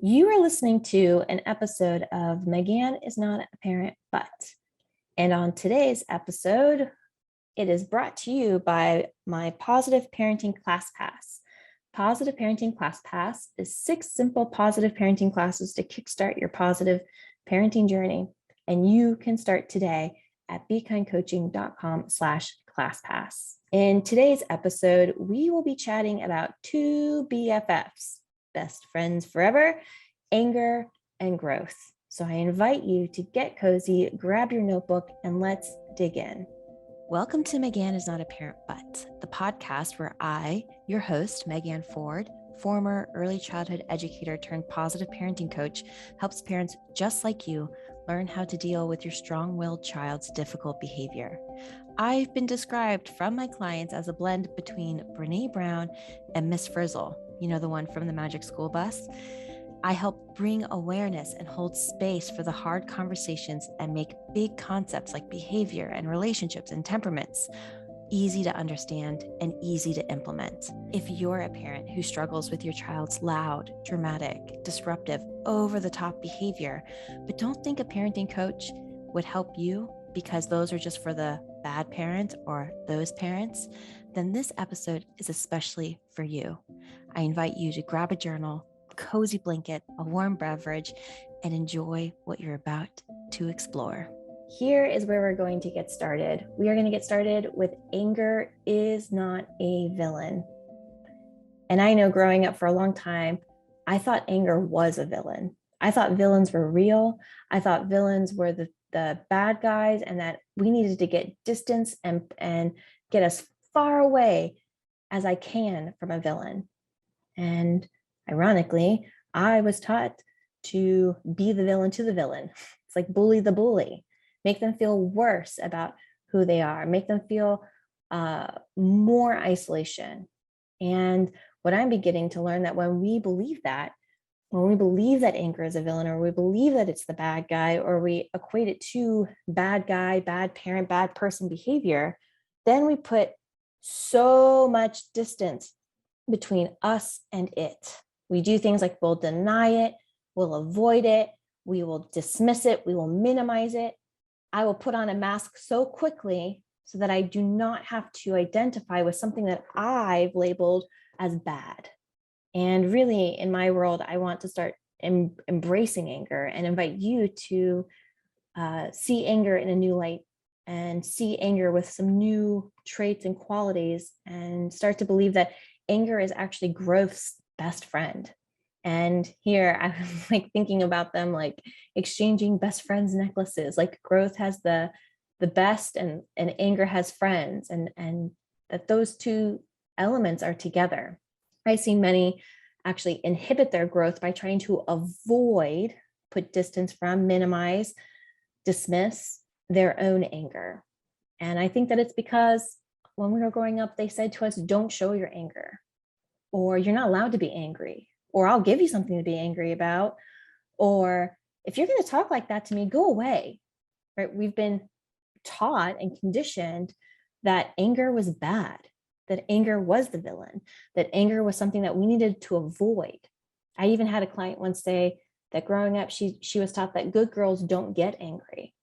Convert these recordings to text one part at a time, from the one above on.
You are listening to an episode of Megan is Not a Parent, But. And on today's episode, it is brought to you by my Positive Parenting Class Pass. Positive Parenting Class Pass is 6 simple positive parenting classes to kickstart your positive parenting journey. And you can start today at bekindcoaching.com/classpass. In today's episode, we will be chatting about 2 BFFs, best friends forever, anger and growth. So I invite you to get cozy, grab your notebook, and let's dig in. Welcome to Megan is Not a Parent, But, the podcast where I, your host, Megan Ford, former early childhood educator turned positive parenting coach, helps parents just like you learn how to deal with your strong-willed child's difficult behavior. I've been described from my clients as a blend between Brene Brown and Miss Frizzle, you know, the one from the Magic School Bus. I help bring awareness and hold space for the hard conversations and make big concepts like behavior and relationships and temperaments easy to understand and easy to implement. If you're a parent who struggles with your child's loud, dramatic, disruptive, over-the-top behavior, but don't think a parenting coach would help you because those are just for the bad parent or those parents, then this episode is especially for you. I invite you to grab a journal, cozy blanket, a warm beverage, and enjoy what you're about to explore. Here is where we're going to get started. We are going to get started with anger is not a villain. And I know growing up for a long time, I thought anger was a villain. I thought villains were real. I thought villains were the bad guys and that we needed to get distance and get as far away as I can from a villain. And ironically, I was taught to be the villain to the villain. It's like bully the bully, make them feel worse about who they are, make them feel more isolation. And what I'm beginning to learn that when we believe that anger is a villain, or we believe that it's the bad guy, or we equate it to bad guy, bad parent, bad person behavior, then we put so much distance between us and it. We do things like we'll deny it, we'll avoid it, we will dismiss it, we will minimize it. I will put on a mask so quickly so that I do not have to identify with something that I've labeled as bad. And really, in my world, I want to start embracing anger and invite you to see anger in a new light and see anger with some new traits and qualities and start to believe that anger is actually growth's best friend. And here I was like thinking about them like exchanging best friends necklaces, like growth has the best and anger has friends, and that those two elements are together. I've seen many actually inhibit their growth by trying to avoid, put distance from, minimize, dismiss their own anger. And I think that it's because when we were growing up, they said to us, don't show your anger, or you're not allowed to be angry, or I'll give you something to be angry about, or if you're going to talk like that to me, go away, right? We've been taught and conditioned that anger was bad, that anger was the villain, that anger was something that we needed to avoid. I even had a client once say that growing up, she was taught that good girls don't get angry.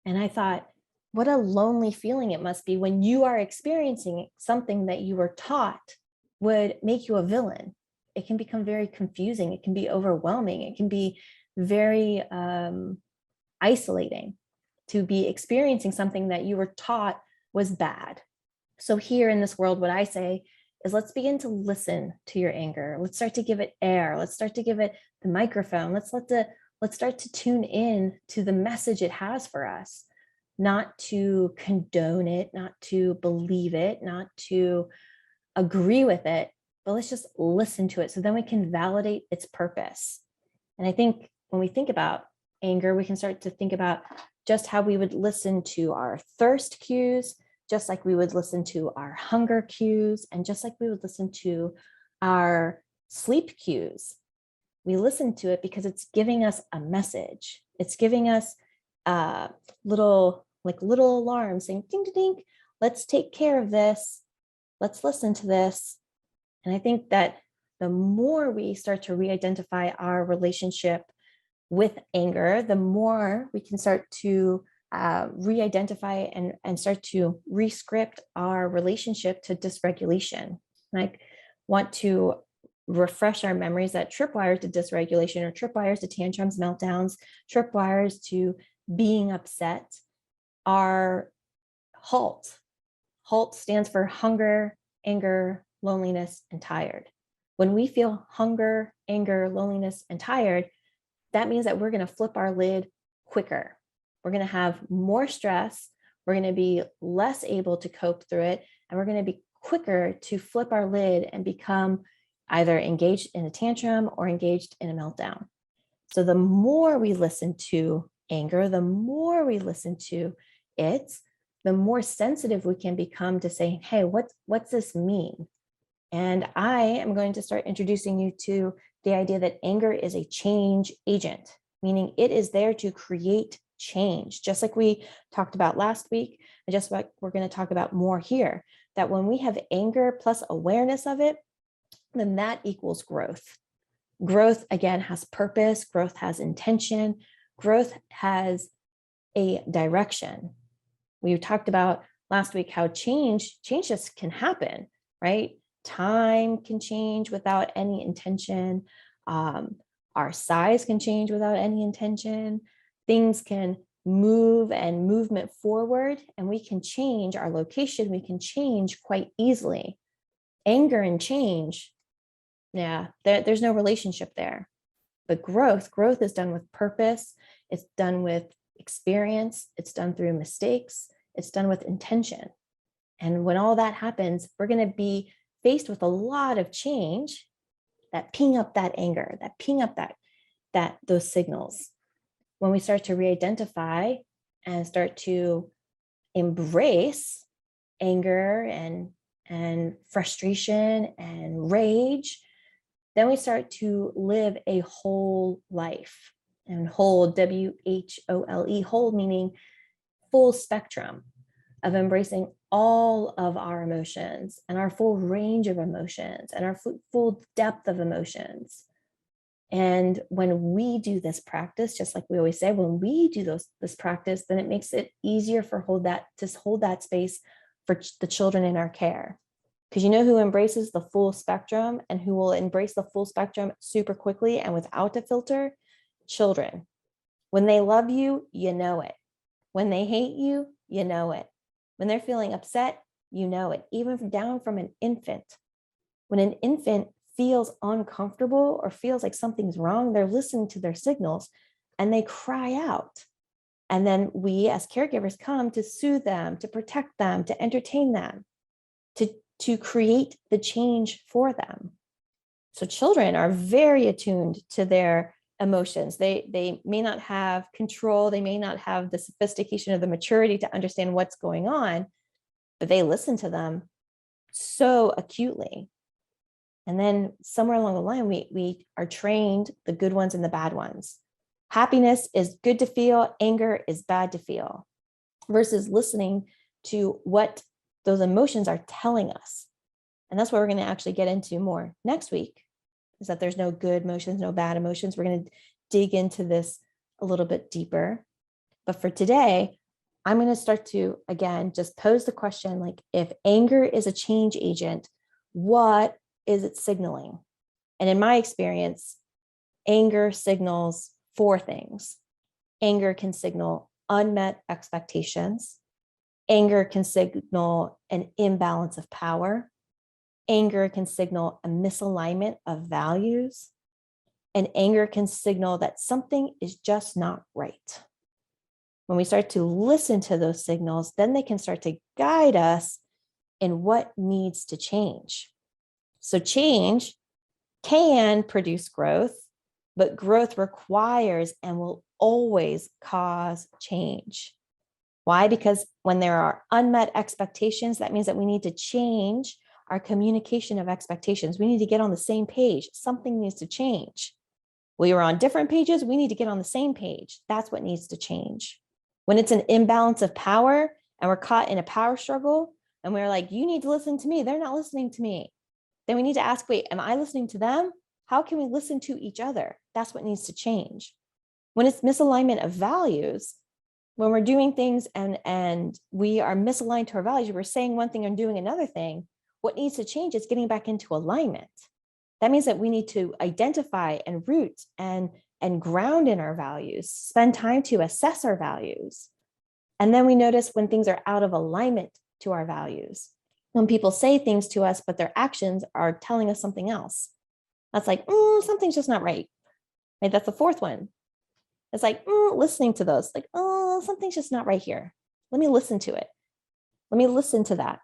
And I thought, what a lonely feeling it must be when you are experiencing something that you were taught would make you a villain. It can become very confusing. It can be overwhelming. It can be very isolating to be experiencing something that you were taught was bad. So here in this world, what I say is let's begin to listen to your anger. Let's start to give it air. Let's start to give it the microphone. Let's start to tune in to the message it has for us, not to condone it, not to believe it, not to agree with it, but let's just listen to it so then we can validate its purpose. And I think when we think about anger, we can start to think about just how we would listen to our thirst cues, just like we would listen to our hunger cues, and just like we would listen to our sleep cues. We listen to it because it's giving us a message. It's giving us little alarms saying, ding, ding, ding, let's take care of this. Let's listen to this. And I think that the more we start to re-identify our relationship with anger, the more we can start to re-identify and start to re-script our relationship to dysregulation. Like, want to refresh our memories that tripwires to dysregulation, or tripwires to tantrums, meltdowns, tripwires to being upset, are HALT. HALT stands for hunger, anger, loneliness, and tired. When we feel hunger, anger, loneliness, and tired, that means that we're going to flip our lid quicker. We're going to have more stress. We're going to be less able to cope through it. And we're going to be quicker to flip our lid and become either engaged in a tantrum or engaged in a meltdown. So the more we listen to anger, the more we listen to it, the more sensitive we can become to saying, hey, what's this mean? And I am going to start introducing you to the idea that anger is a change agent, meaning it is there to create change, just like we talked about last week, and just like we're going to talk about more here, that when we have anger plus awareness of it, then that equals growth. Growth, again, has purpose. Growth has intention. Growth has a direction. We talked about last week how change just can happen, right? Time can change without any intention. Our size can change without any intention. Things can move and movement forward, and we can change our location. We can change quite easily. Anger and change, there's no relationship there. But growth is done with purpose. It's done with experience. It's done through mistakes. It's done with intention. And when all that happens, we're going to be faced with a lot of change that ping up that anger, that ping up that those signals. When we start to re-identify and start to embrace anger and frustration and rage, then we start to live a whole life. And whole, W-H-O-L-E, whole meaning full spectrum of embracing all of our emotions and our full range of emotions and our full depth of emotions. And when we do this practice, just like we always say, when we do this practice, then it makes it easier to hold that space for the children in our care. Because you know who embraces the full spectrum and who will embrace the full spectrum super quickly and without a filter? Children. When they love you, you know it. When they hate you, you know it. When they're feeling upset, you know it, even down from an infant. When an infant feels uncomfortable or feels like something's wrong, they're listening to their signals and they cry out. And then we as caregivers come to soothe them, to protect them, to entertain them, to create the change for them. So children are very attuned to their emotions. They may not have control. They may not have the sophistication or the maturity to understand what's going on, but they listen to them so acutely. And then somewhere along the line, we are trained the good ones and the bad ones. Happiness is good to feel. Anger is bad to feel, versus listening to what those emotions are telling us. And that's what we're going to actually get into more next week, is that there's no good emotions, no bad emotions. We're going to dig into this a little bit deeper. But for today, I'm going to start to, again, just pose the question, like, if anger is a change agent, what is it signaling? And in my experience, anger signals 4 things. Anger can signal unmet expectations. Anger can signal an imbalance of power. Anger can signal a misalignment of values. And anger can signal that something is just not right. When we start to listen to those signals, then they can start to guide us in what needs to change. So change can produce growth, but growth requires and will always cause change. Why? Because when there are unmet expectations, that means that we need to change our communication of expectations. We need to get on the same page. Something needs to change. We were on different pages. We need to get on the same page. That's what needs to change. When it's an imbalance of power and we're caught in a power struggle and we're like, you need to listen to me, they're not listening to me, then we need to ask, wait, am I listening to them? How can we listen to each other? That's what needs to change. When it's misalignment of values, when we're doing things and we are misaligned to our values, we're saying one thing and doing another thing, what needs to change is getting back into alignment. That means that we need to identify and root and ground in our values, spend time to assess our values. And then we notice when things are out of alignment to our values. When people say things to us, but their actions are telling us something else. That's like, something's just not right. Right? That's the fourth one. It's like, listening to those, like, oh, something's just not right here. Let me listen to it. Let me listen to that.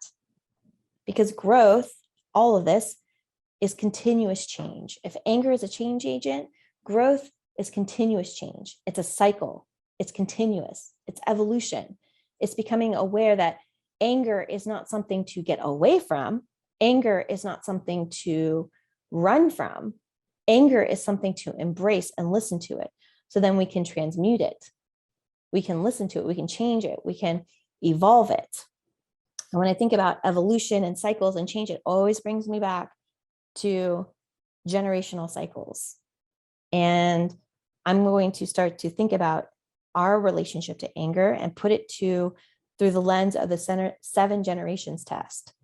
Because growth, all of this, is continuous change. If anger is a change agent, growth is continuous change. It's a cycle. It's continuous. It's evolution. It's becoming aware that anger is not something to get away from. Anger is not something to run from. Anger is something to embrace and listen to it. So then we can transmute it. We can listen to it. We can change it. We can evolve it. And when I think about evolution and cycles and change, it always brings me back to generational cycles. And I'm going to start to think about our relationship to anger and put it through the lens of the 7 generations test.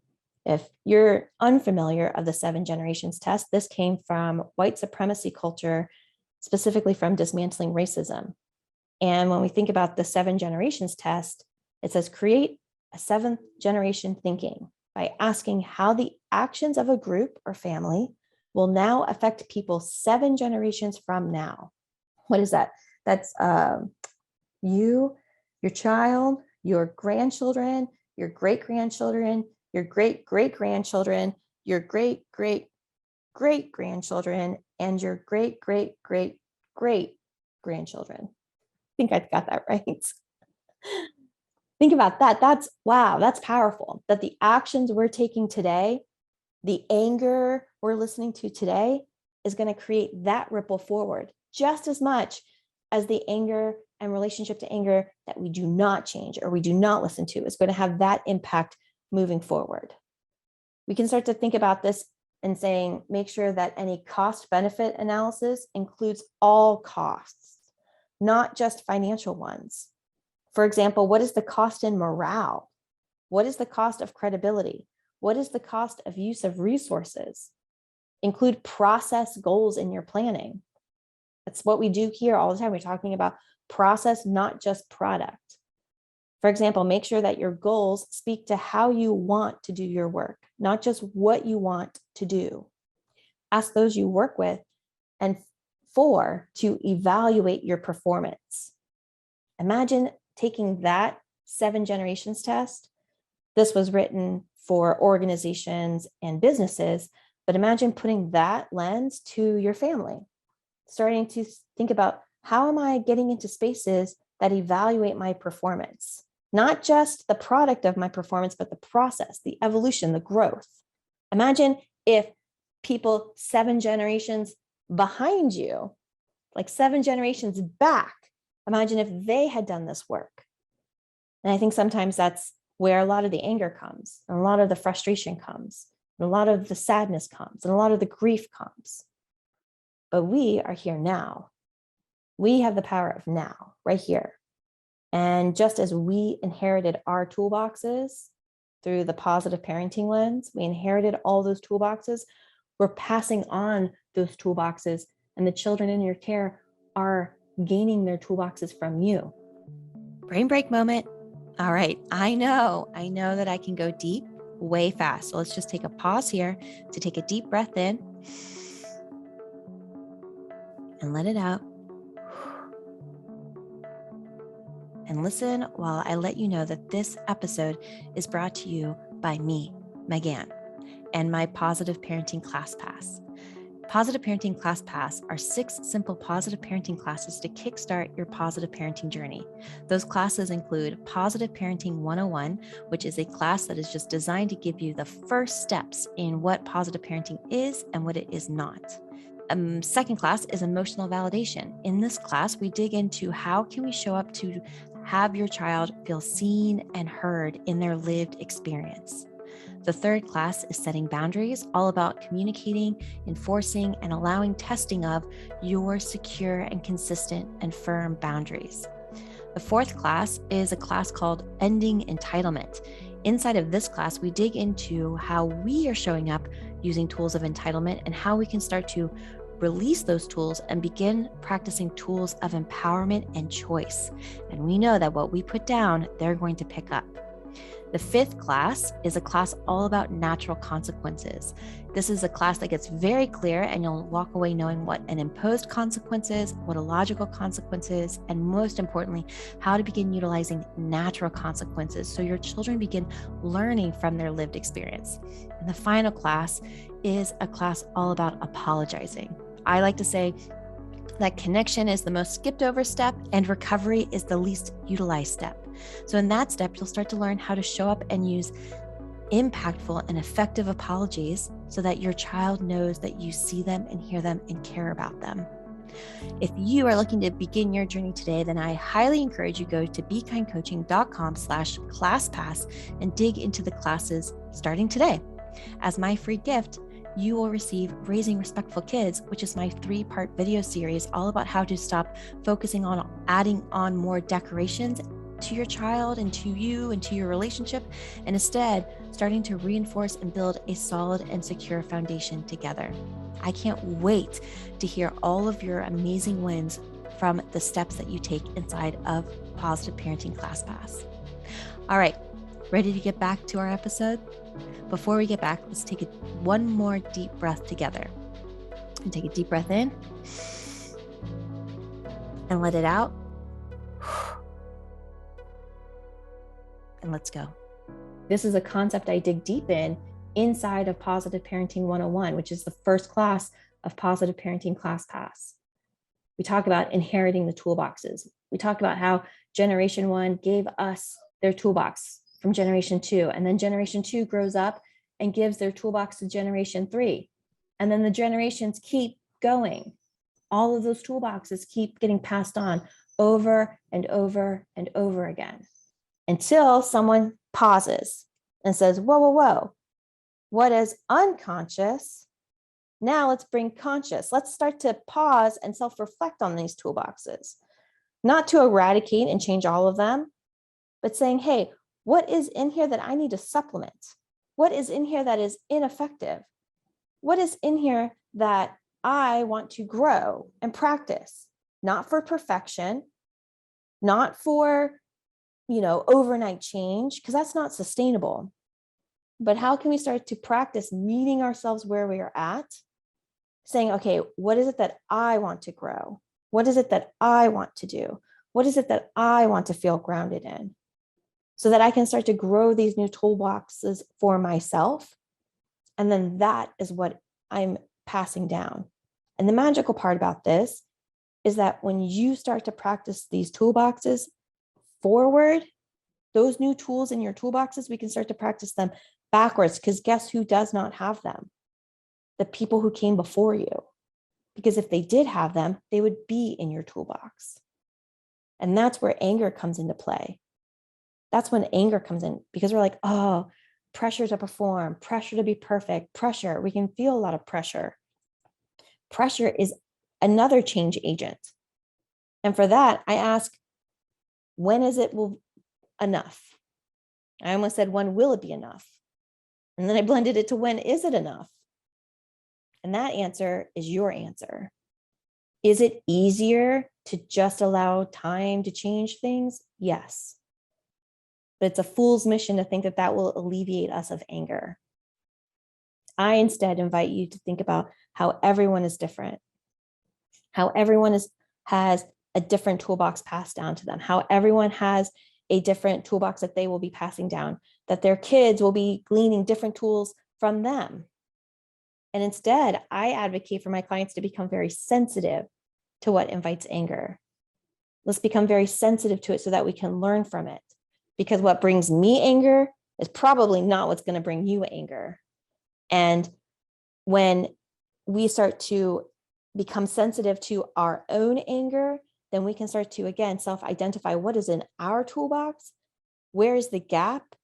If you're unfamiliar of the 7 generations test, this came from white supremacy culture, specifically from dismantling racism. And when we think about the 7 generations test, it says create a 7th generation thinking by asking how the actions of a group or family will now affect people 7 generations from now. What is that? That's you, your child, your grandchildren, your great-grandchildren, your great-great-grandchildren, your great-great-great-grandchildren, and your great-great-great-great-grandchildren. I think I got that right. Think about that. That's powerful. That the actions we're taking today, the anger we're listening to today, is going to create that ripple forward just as much as the anger and relationship to anger that we do not change or we do not listen to is going to have that impact moving forward. We can start to think about this and saying, make sure that any cost benefit analysis includes all costs, not just financial ones. For example, what is the cost in morale? What is the cost of credibility? What is the cost of use of resources? Include process goals in your planning. That's what we do here all the time. We're talking about process, not just product. For example, make sure that your goals speak to how you want to do your work, not just what you want to do. Ask those you work with and for to evaluate your performance. Imagine taking that 7 generations test. This was written for organizations and businesses, but imagine putting that lens to your family, starting to think about how am I getting into spaces that evaluate my performance, not just the product of my performance, but the process, the evolution, the growth. Imagine if people 7 generations behind you, like 7 generations back, imagine if they had done this work. And I think sometimes that's where a lot of the anger comes, and a lot of the frustration comes, and a lot of the sadness comes, and a lot of the grief comes. But we are here now. We have the power of now, right here. And just as we inherited our toolboxes through the positive parenting lens, we inherited all those toolboxes, we're passing on those toolboxes, and the children in your care are gaining their toolboxes from you. Brain break moment. All right, I know that I can go deep way fast. So let's just take a pause here to take a deep breath in and let it out. And listen while I let you know that this episode is brought to you by me, Megan, and my Positive Parenting Class Pass. Positive Parenting Class Pass are 6 simple positive parenting classes to kickstart your positive parenting journey. Those classes include Positive Parenting 101, which is a class that is just designed to give you the first steps in what positive parenting is and what it is not. Second class is Emotional Validation. In this class, we dig into how can we show up to have your child feel seen and heard in their lived experience. The third class is setting boundaries, all about communicating, enforcing, and allowing testing of your secure and consistent and firm boundaries. The fourth class is a class called Ending Entitlement. Inside of this class, we dig into how we are showing up using tools of entitlement and how we can start to release those tools and begin practicing tools of empowerment and choice. And we know that what we put down, they're going to pick up. The fifth class is a class all about natural consequences. This is a class that gets very clear, and you'll walk away knowing what an imposed consequence is, what a logical consequence is, and most importantly, how to begin utilizing natural consequences so your children begin learning from their lived experience. And the final class is a class all about apologizing. I like to say that connection is the most skipped over step and recovery is the least utilized step. So in that step, you'll start to learn how to show up and use impactful and effective apologies so that your child knows that you see them and hear them and care about them. If you are looking to begin your journey today, then I highly encourage you go to bekindcoaching.com/classpass and dig into the classes starting today. As my free gift, you will receive Raising Respectful Kids, which is my 3-part video series all about how to stop focusing on adding on more decorations to your child and to you and to your relationship, and instead starting to reinforce and build a solid and secure foundation together. I can't wait to hear all of your amazing wins from the steps that you take inside of Positive Parenting ClassPass. All right, ready to get back to our episode? Before we get back, let's take one more deep breath together. And take a deep breath in and let it out. And let's go. This is a concept I dig deep in inside of Positive Parenting 101, which is the first class of Positive Parenting ClassPass. We talk about inheriting the toolboxes. We talk about how Generation 1 gave us their toolbox from Generation 2, and then Generation 2 grows up and gives their toolbox to Generation 3. And then the generations keep going. All of those toolboxes keep getting passed on over and over and over again until someone pauses and says, whoa, whoa, whoa, what is unconscious? Now let's bring conscious. Let's start to pause and self-reflect on these toolboxes, not to eradicate and change all of them, but saying, hey, what is in here that I need to supplement? What is in here that is ineffective? What is in here that I want to grow and practice? Not for perfection, not for, overnight change, because that's not sustainable. But how can we start to practice meeting ourselves where we are at, saying, okay, what is it that I want to grow? What is it that I want to do? What is it that I want to feel grounded in? So that I can start to grow these new toolboxes for myself. And then that is what I'm passing down. And the magical part about this is that when you start to practice these toolboxes forward, those new tools in your toolboxes, we can start to practice them backwards, because guess who does not have them? The people who came before you. Because if they did have them, they would be in your toolbox. And that's where anger comes into play. That's when anger comes in, because we're like, oh, pressure to perform, pressure to be perfect, pressure. We can feel a lot of pressure. Pressure is another change agent. And for that, I ask, when is it enough? I almost said, when will it be enough? And then I blended it to, when is it enough? And that answer is your answer. Is it easier to just allow time to change things? Yes. But it's a fool's mission to think that that will alleviate us of anger. I instead invite you to think about how everyone is different, how everyone has a different toolbox passed down to them, how everyone has a different toolbox that they will be passing down, that their kids will be gleaning different tools from them. And instead, I advocate for my clients to become very sensitive to what invites anger. Let's become very sensitive to it so that we can learn from it. Because what brings me anger is probably not what's going to bring you anger. And when we start to become sensitive to our own anger, then we can start to, again, self-identify what is in our toolbox, where is the gap,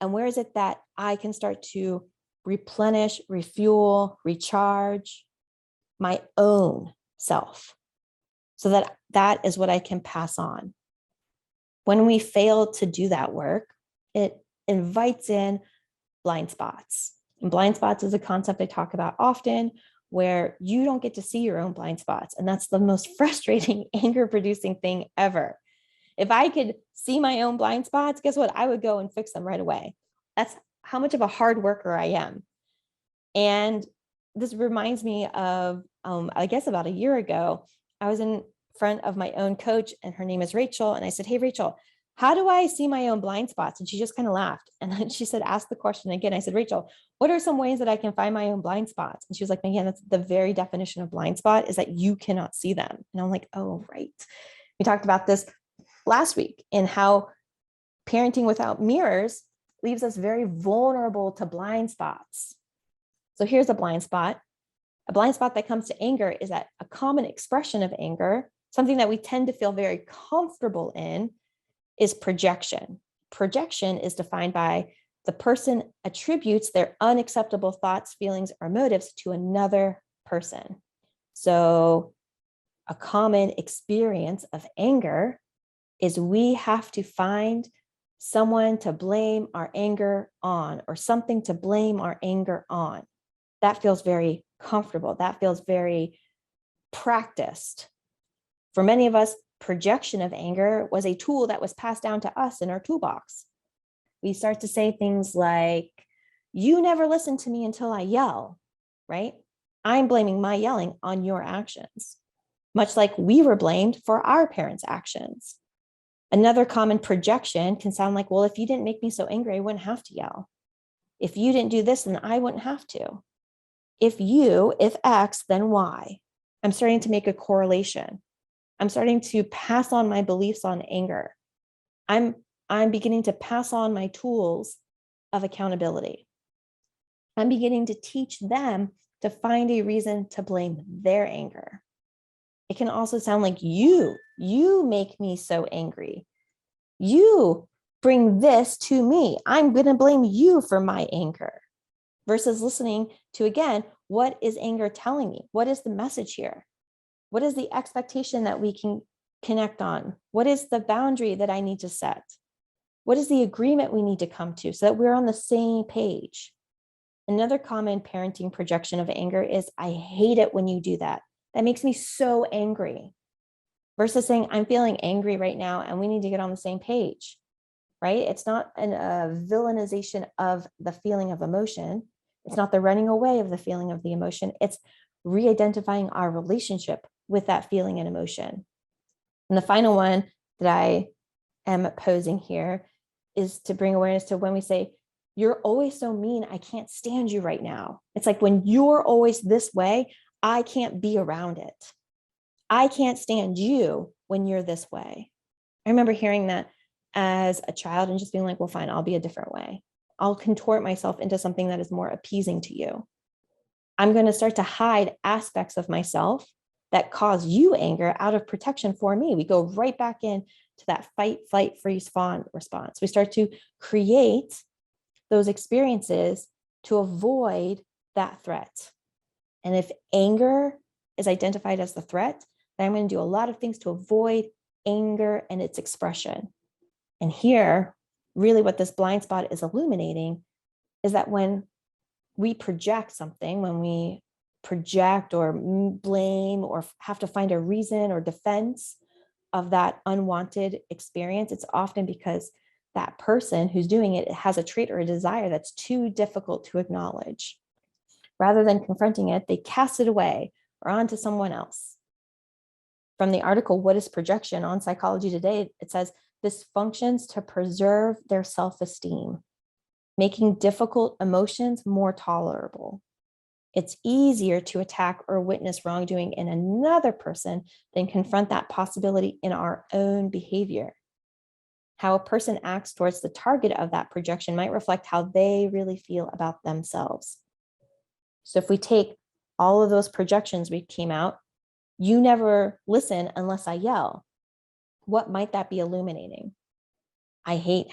And where is it that I can start to replenish, refuel, recharge my own self, so that that is what I can pass on. When we fail to do that work, it invites in blind spots. And blind spots is a concept I talk about often, where you don't get to see your own blind spots. And that's the most frustrating, anger producing thing ever. If I could see my own blind spots, guess what? I would go and fix them right away. That's how much of a hard worker I am. And this reminds me of, I guess about a year ago, I was in front of my own coach, and her name is Rachel. And I said, "Hey, Rachel, how do I see my own blind spots?" And she just kind of laughed. And then she said, "Ask the question again." I said, "Rachel, what are some ways that I can find my own blind spots?" And she was like, "Man, that's the very definition of blind spot, is that you cannot see them." And I'm like, "Oh, right." We talked about this last week, in how parenting without mirrors leaves us very vulnerable to blind spots. So here's a blind spot. A blind spot that comes to anger is that a common expression of anger, something that we tend to feel very comfortable in, is projection. Projection is defined by the person attributes their unacceptable thoughts, feelings, or motives to another person. So a common experience of anger is we have to find someone to blame our anger on, or something to blame our anger on. That feels very comfortable. That feels very practiced. For many of us, projection of anger was a tool that was passed down to us in our toolbox. We start to say things like, "You never listen to me until I yell," right? I'm blaming my yelling on your actions, much like we were blamed for our parents' actions. Another common projection can sound like, "Well, if you didn't make me so angry, I wouldn't have to yell. If you didn't do this, then I wouldn't have to. If X, then Y." I'm starting to make a correlation. I'm starting to pass on my beliefs on anger. I'm beginning to pass on my tools of accountability. I'm beginning to teach them to find a reason to blame their anger. It can also sound like, you make me so angry. You bring this to me. I'm going to blame you for my anger. Versus listening to, again, what is anger telling me? What is the message here? What is the expectation that we can connect on? What is the boundary that I need to set? What is the agreement we need to come to so that we're on the same page? Another common parenting projection of anger is, "I hate it when you do that. That makes me so angry." Versus saying, "I'm feeling angry right now and we need to get on the same page," right? It's not a villainization of the feeling of emotion. It's not the running away of the feeling of the emotion. It's re-identifying our relationship with that feeling and emotion. And the final one that I am posing here is to bring awareness to when we say, "You're always so mean, I can't stand you right now." It's like, when you're always this way, I can't be around it. I can't stand you when you're this way. I remember hearing that as a child and just being like, "Well, fine, I'll be a different way. I'll contort myself into something that is more appeasing to you. I'm going to start to hide aspects of myself that cause you anger out of protection for me." We go right back in to that fight, flight, freeze, fawn response. We start to create those experiences to avoid that threat. And if anger is identified as the threat, then I'm going to do a lot of things to avoid anger and its expression. And here, really what this blind spot is illuminating is that when we project something, when we project or blame or have to find a reason or defense of that unwanted experience, it's often because that person who's doing it has a trait or a desire that's too difficult to acknowledge. Rather than confronting it, they cast it away or onto someone else. From the article, "What is Projection?" on Psychology Today, it says, "This functions to preserve their self-esteem, making difficult emotions more tolerable. It's easier to attack or witness wrongdoing in another person than confront that possibility in our own behavior. How a person acts towards the target of that projection might reflect how they really feel about themselves." So if we take all of those projections we came out, "You never listen unless I yell," what might that be illuminating? I hate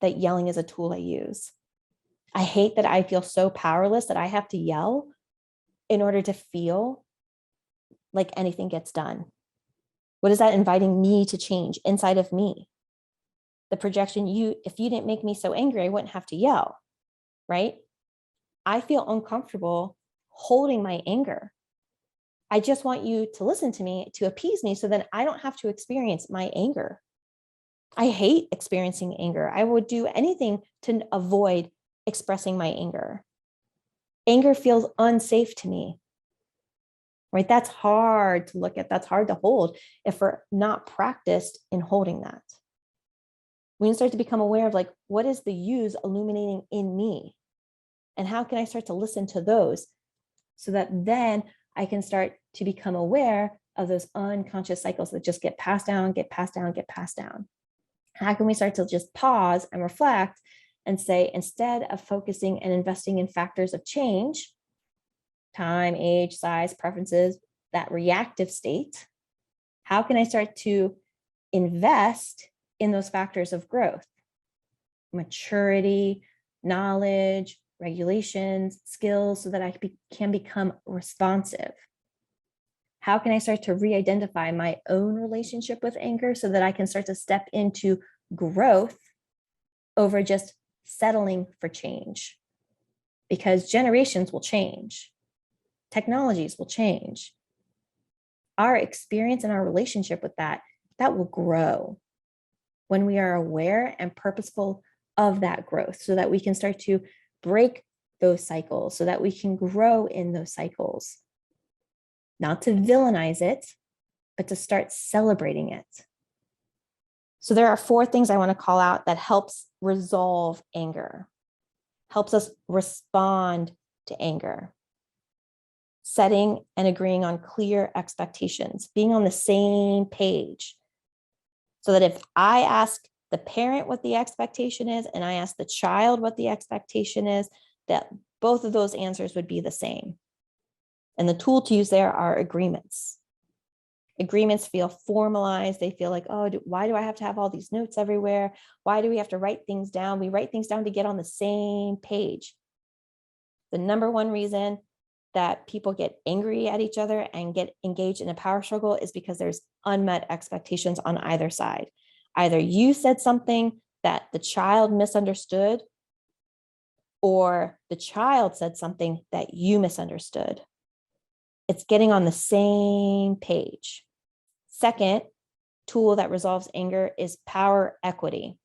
that yelling is a tool I use. I hate that I feel so powerless that I have to yell in order to feel like anything gets done. What is that inviting me to change inside of me? The projection, if you didn't make me so angry, I wouldn't have to yell, right? I feel uncomfortable holding my anger. I just want you to listen to me, to appease me, so then I don't have to experience my anger. I hate experiencing anger. I would do anything to avoid expressing my anger. Anger feels unsafe to me, right? That's hard to look at. That's hard to hold if we're not practiced in holding that. We can start to become aware of like, what is the use illuminating in me? And how can I start to listen to those so that then I can start to become aware of those unconscious cycles that just get passed down, get passed down, get passed down. How can we start to just pause and reflect and say, instead of focusing and investing in factors of change, time, age, size, preferences, that reactive state, how can I start to invest in those factors of growth, maturity, knowledge, regulations, skills, so that I can become responsive? How can I start to re-identify my own relationship with anger so that I can start to step into growth over just settling for change? Because generations will change, technologies will change. Our experience and our relationship with that will grow when we are aware and purposeful of that growth, so that we can start to break those cycles, so that we can grow in those cycles. Not to villainize it, but to start celebrating it. So there are 4 things I want to call out that helps resolve anger, helps us respond to anger. Setting and agreeing on clear expectations, being on the same page. So that if I ask the parent what the expectation is, and I ask the child what the expectation is, that both of those answers would be the same. And the tool to use there are agreements. Agreements feel formalized. They feel like, oh, why do I have to have all these notes everywhere? Why do we have to write things down? We write things down to get on the same page. The number one reason that people get angry at each other and get engaged in a power struggle is because there's unmet expectations on either side. Either you said something that the child misunderstood, or the child said something that you misunderstood. It's getting on the same page. Second tool that resolves anger is power equity.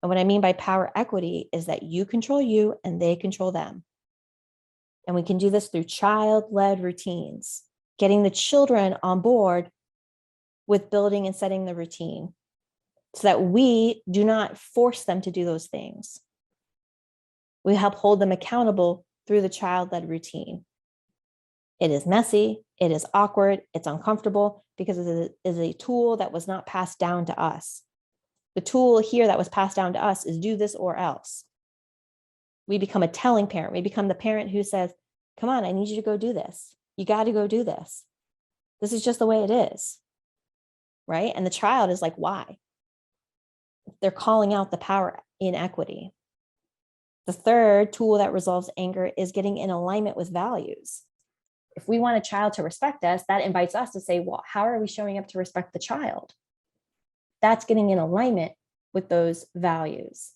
And what I mean by power equity is that you control you and they control them. And we can do this through child-led routines, getting the children on board with building and setting the routine so that we do not force them to do those things. We help hold them accountable through the child-led routine. It is messy, it is awkward, it's uncomfortable because it is a tool that was not passed down to us. The tool here that was passed down to us is do this or else. We become a telling parent. We become the parent who says, come on, I need you to go do this. You got to go do this. This is just the way it is, right? And the child is like, why? They're calling out the power inequity. The third tool that resolves anger is getting in alignment with values. If we want a child to respect us, that invites us to say, well, how are we showing up to respect the child? That's getting in alignment with those values.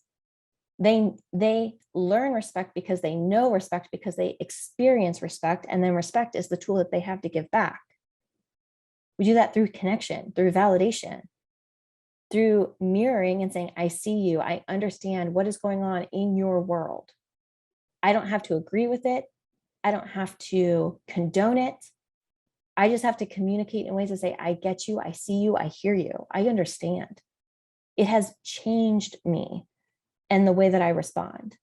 They learn respect because they know respect, because they experience respect, and then respect is the tool that they have to give back. We do that through connection, through validation, through mirroring and saying, I see you, I understand what is going on in your world. I don't have to agree with it. I don't have to condone it. I just have to communicate in ways that say, I get you, I see you, I hear you, I understand. It has changed me and the way that I respond.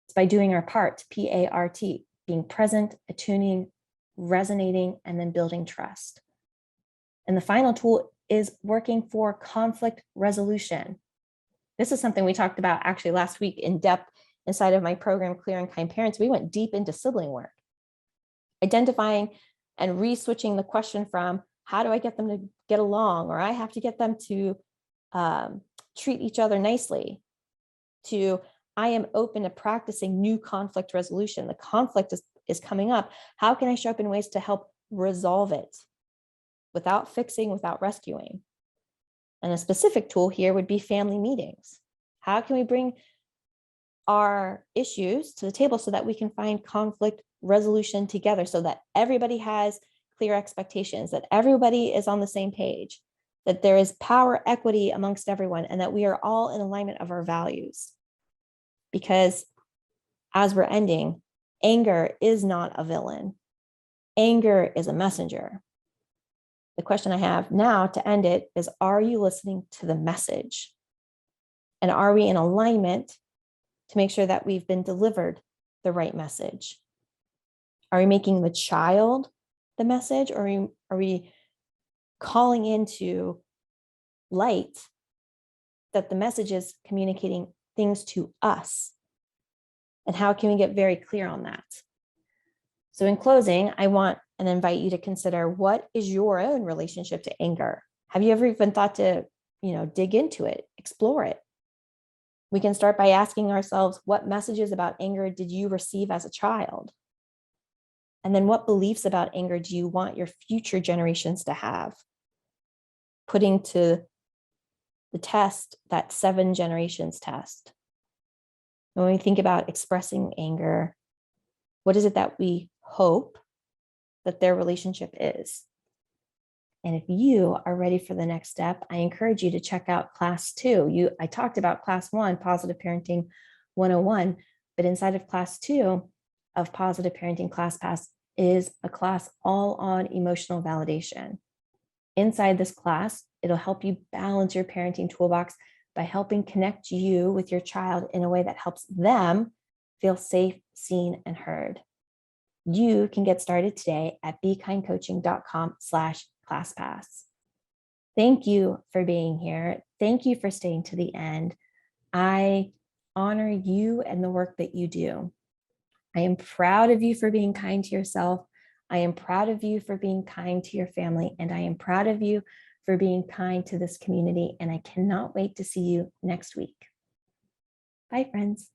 It's by doing our part, PART, being present, attuning, resonating, and then building trust. And the final tool is working for conflict resolution. This is something we talked about actually last week in depth inside of my program, Clear and Kind Parents. We went deep into sibling work, identifying and re-switching the question from how do I get them to get along, or I have to get them to treat each other nicely, to I am open to practicing new conflict resolution. The conflict is coming up. How can I show up in ways to help resolve it without fixing, without rescuing? And a specific tool here would be family meetings. How can we bring our issues to the table so that we can find conflict resolution together, so that everybody has clear expectations, that everybody is on the same page, that there is power equity amongst everyone, and that we are all in alignment of our values? Because as we're ending, anger is not a villain. Anger is a messenger. The question I have now to end it is, are you listening to the message? And are we in alignment to make sure that we've been delivered the right message? Are we making the child the message, or are we calling into light that the message is communicating things to us? And how can we get very clear on that? So in closing, I want and invite you to consider, what is your own relationship to anger? Have you ever even thought to, dig into it, explore it? We can start by asking ourselves, what messages about anger did you receive as a child? And then what beliefs about anger do you want your future generations to have? Putting to the test that 7 generations test. When we think about expressing anger, what is it that we hope that their relationship is? And if you are ready for the next step, I encourage you to check out class 2. I talked about class 1, Positive Parenting 101, but inside of class 2 of Positive Parenting ClassPass is a class all on emotional validation. Inside this class, it'll help you balance your parenting toolbox by helping connect you with your child in a way that helps them feel safe, seen, and heard. You can get started today at bekindcoaching.com/ClassPass. Thank you for being here. Thank you for staying to the end. I honor you and the work that you do. I am proud of you for being kind to yourself. I am proud of you for being kind to your family, and I am proud of you for being kind to this community. And I cannot wait to see you next week. Bye, friends.